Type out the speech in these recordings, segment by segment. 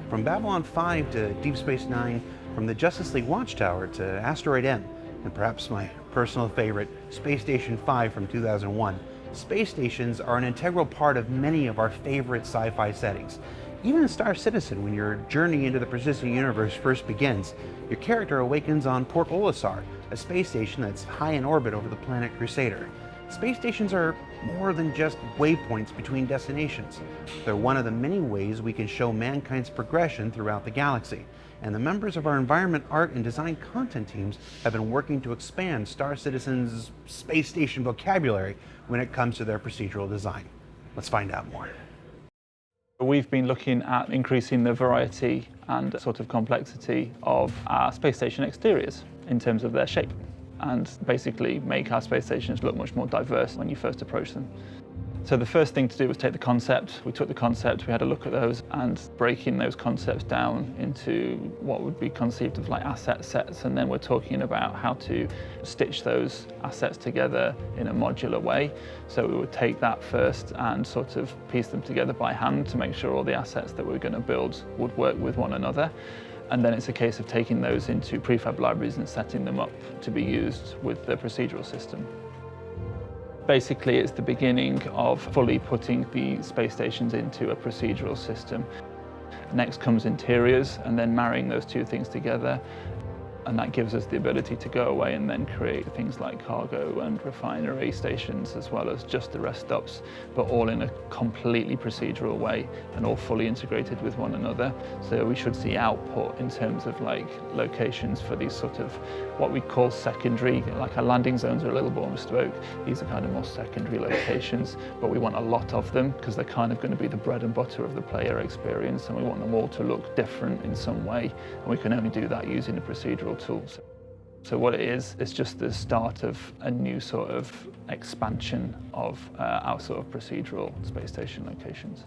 From Babylon 5 to Deep Space Nine, from the Justice League Watchtower to Asteroid M, and perhaps my personal favorite, Space Station 5 from 2001, space stations are an integral part of many of our favorite sci-fi settings. Even in Star Citizen, when your journey into the persistent universe first begins, your character awakens on Port Olisar, a space station that's high in orbit over the planet Crusader. Space stations are more than just waypoints between destinations. They're one of the many ways we can show mankind's progression throughout the galaxy, and the members of our environment, art, and design content teams have been working to expand Star Citizen's space station vocabulary when it comes to their procedural design. Let's find out more. We've been looking at increasing the variety and sort of complexity of our space station exteriors in terms of their shape, and basically make our space stations look much more diverse when you first approach them. So the first thing to do was take the concept. We took the concept, we had a look at those, and breaking those concepts down into what would be conceived of like asset sets, and then we're talking about how to stitch those assets together in a modular way. So we would take that first and sort of piece them together by hand to make sure all the assets that we're going to build would work with one another. And then it's a case of taking those into prefab libraries and setting them up to be used with the procedural system. Basically, it's the beginning of fully putting the space stations into a procedural system. Next comes interiors, and then marrying those two things together. And that gives us the ability to go away and then create things like cargo and refinery stations, as well as just the rest stops, but all in a completely procedural way and all fully integrated with one another. So we should see output in terms of like locations for these sort of what we call secondary, like our landing zones are a little more bespoke. These are kind of more secondary locations, but we want a lot of them because they're kind of going to be the bread and butter of the player experience, and we want them all to look different in some way, and we can only do that using a procedural tools. So what it is, it's just the start of a new sort of expansion of our sort of procedural space station locations.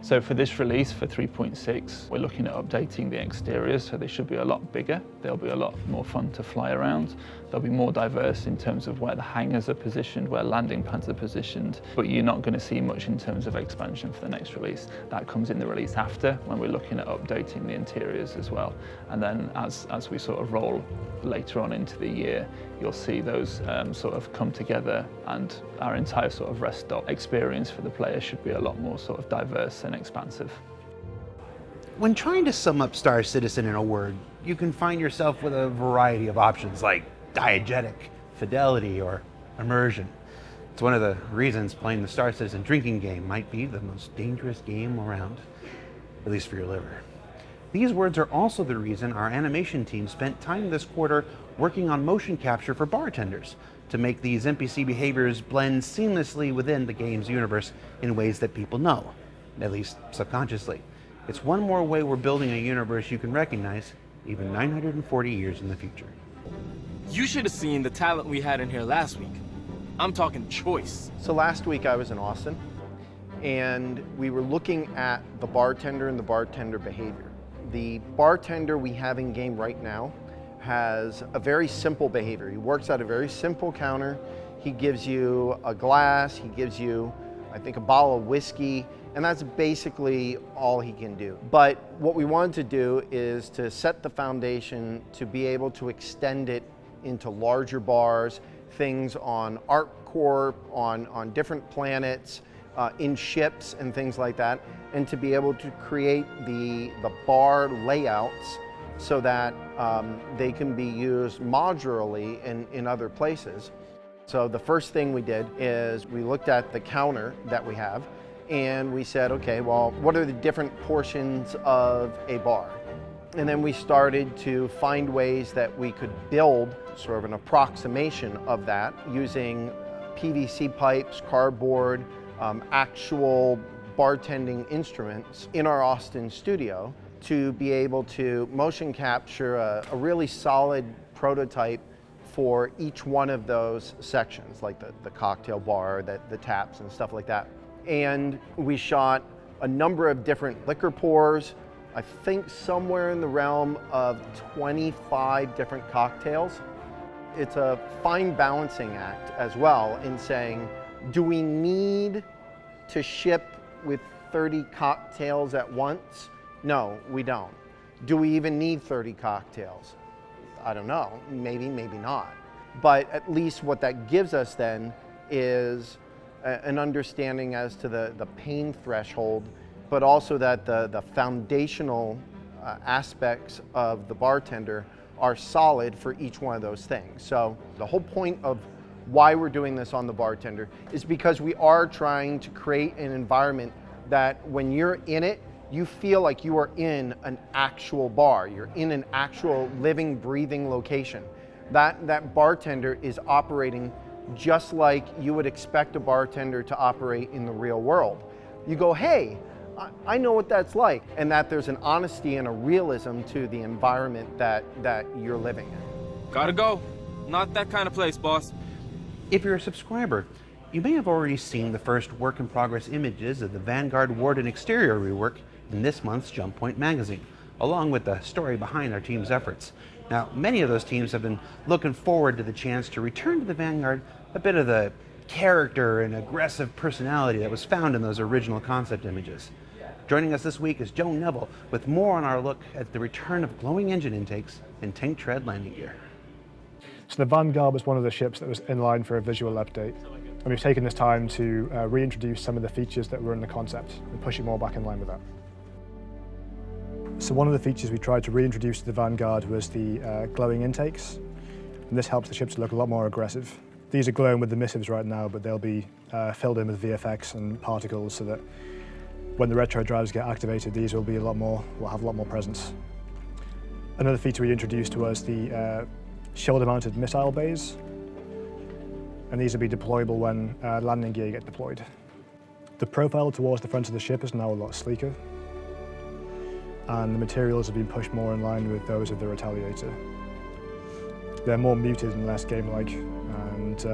So for this release, for 3.6, we're looking at updating the exteriors, so they should be a lot bigger. They'll be a lot more fun to fly around. They'll be more diverse in terms of where the hangars are positioned, where landing pads are positioned, but you're not going to see much in terms of expansion for the next release. That comes in the release after, when we're looking at updating the interiors as well. And then as we sort of roll later on into the year, you'll see those sort of come together, and our entire sort of rest stop experience for the player should be a lot more sort of diverse and expansive. When trying to sum up Star Citizen in a word, you can find yourself with a variety of options like diegetic, fidelity, or immersion. It's one of the reasons playing the Star Citizen drinking game might be the most dangerous game around, at least for your liver. These words are also the reason our animation team spent time this quarter working on motion capture for bartenders to make these NPC behaviors blend seamlessly within the game's universe in ways that people know, at least subconsciously. It's one more way we're building a universe you can recognize even 940 years in the future. You should have seen the talent we had in here last week. I'm talking choice. So last week I was in Austin, and we were looking at the bartender and the bartender behavior. The bartender we have in game right now has a very simple behavior. He works at a very simple counter. He gives you a glass, he gives you, I think, a bottle of whiskey, and that's basically all he can do. But what we wanted to do is to set the foundation to be able to extend it into larger bars, things on ArcCorp, on different planets, in ships and things like that, and to be able to create the bar layouts so that they can be used modularly in other places. So the first thing we did is we looked at the counter that we have, and we said, okay, well, what are the different portions of a bar? And then we started to find ways that we could build sort of an approximation of that using PVC pipes, cardboard, actual bartending instruments in our Austin studio to be able to motion capture a really solid prototype for each one of those sections, like the cocktail bar, the taps and stuff like that. And we shot a number of different liquor pours, I think somewhere in the realm of 25 different cocktails. It's a fine balancing act as well in saying, do we need to ship with 30 cocktails at once No, we don't. Do we even need 30 cocktails? I don't know, maybe, maybe not. But at least what that gives us then is an understanding as to the pain threshold, but also that the foundational aspects of the bartender are solid for each one of those things. So the whole point of why we're doing this on the bartender is because we are trying to create an environment that when you're in it, you feel like you are in an actual bar. You're in an actual living, breathing location. That bartender is operating just like you would expect a bartender to operate in the real world. You go, hey, I know what that's like, and that there's an honesty and a realism to the environment that you're living in. Gotta go. Not that kind of place, boss. If you're a subscriber, you may have already seen the first work-in-progress images of the Vanguard Ward and exterior rework in this month's Jump Point magazine, along with the story behind our team's efforts. Now, many of those teams have been looking forward to the chance to return to the Vanguard a bit of the character and aggressive personality that was found in those original concept images. Joining us this week is Joe Neville with more on our look at the return of glowing engine intakes and tank tread landing gear. So the Vanguard was one of the ships that was in line for a visual update. And we've taken this time to reintroduce some of the features that were in the concept and push it more back in line with that. So one of the features we tried to reintroduce to the Vanguard was the glowing intakes. And this helps the ship to look a lot more aggressive. These are glowing with the missives right now, but they'll be filled in with VFX and particles so that when the retro drives get activated, these will have a lot more presence. Another feature we introduced was the shoulder-mounted missile bays, and these will be deployable when landing gear get deployed. The profile towards the front of the ship is now a lot sleeker, and the materials have been pushed more in line with those of the Retaliator. They're more muted and less game-like, and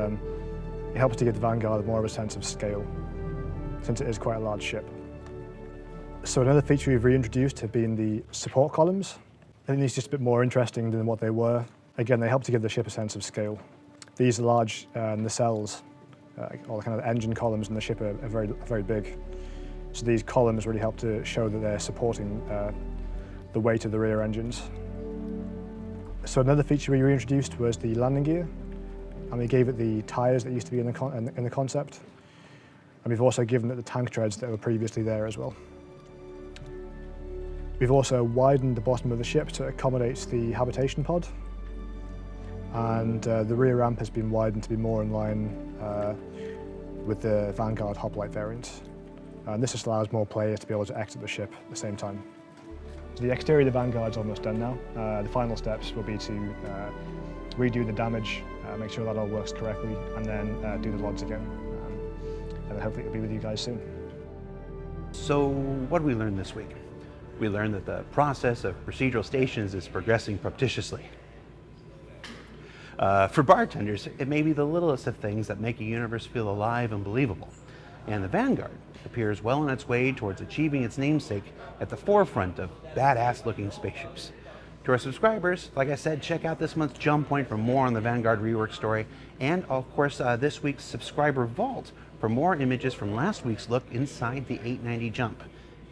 it helps to give the Vanguard more of a sense of scale, since it is quite a large ship. So another feature we've reintroduced have been the support columns. I think these are just a bit more interesting than what they were. Again, they help to give the ship a sense of scale. These are large nacelles, all the kind of engine columns in the ship are very, very big. So these columns really help to show that they're supporting the weight of the rear engines. So another feature we reintroduced was the landing gear, and we gave it the tyres that used to be in the concept. And we've also given it the tank treads that were previously there as well. We've also widened the bottom of the ship to accommodate the habitation pod. And the rear ramp has been widened to be more in line with the Vanguard hoplite variant. And this just allows more players to be able to exit the ship at the same time. So the exterior of the Vanguard's almost done now. The final steps will be to redo the damage, make sure that all works correctly, and then do the LODs again. And hopefully it'll be with you guys soon. So what did we learn this week? We learned that the process of procedural stations is progressing propitiously. For bartenders, it may be the littlest of things that make a universe feel alive and believable. And the Vanguard appears well on its way towards achieving its namesake at the forefront of badass-looking spaceships. To our subscribers, like I said, check out this month's Jump Point for more on the Vanguard rework story, and of course this week's subscriber vault for more images from last week's look inside the 890 Jump.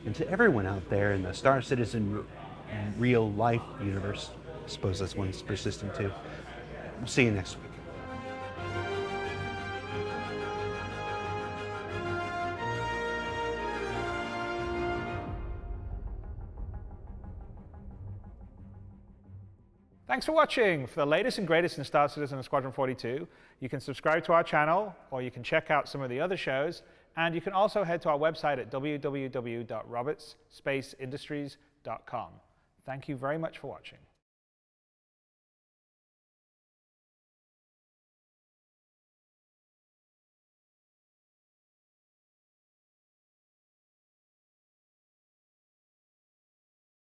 And to everyone out there in the Star Citizen real-life universe, I suppose this one's persistent too. We'll see you next week. Thanks for watching. For the latest and greatest in Star Citizen and Squadron 42, you can subscribe to our channel, or you can check out some of the other shows, and you can also head to our website at www.robertsspaceindustries.com. Thank you very much for watching.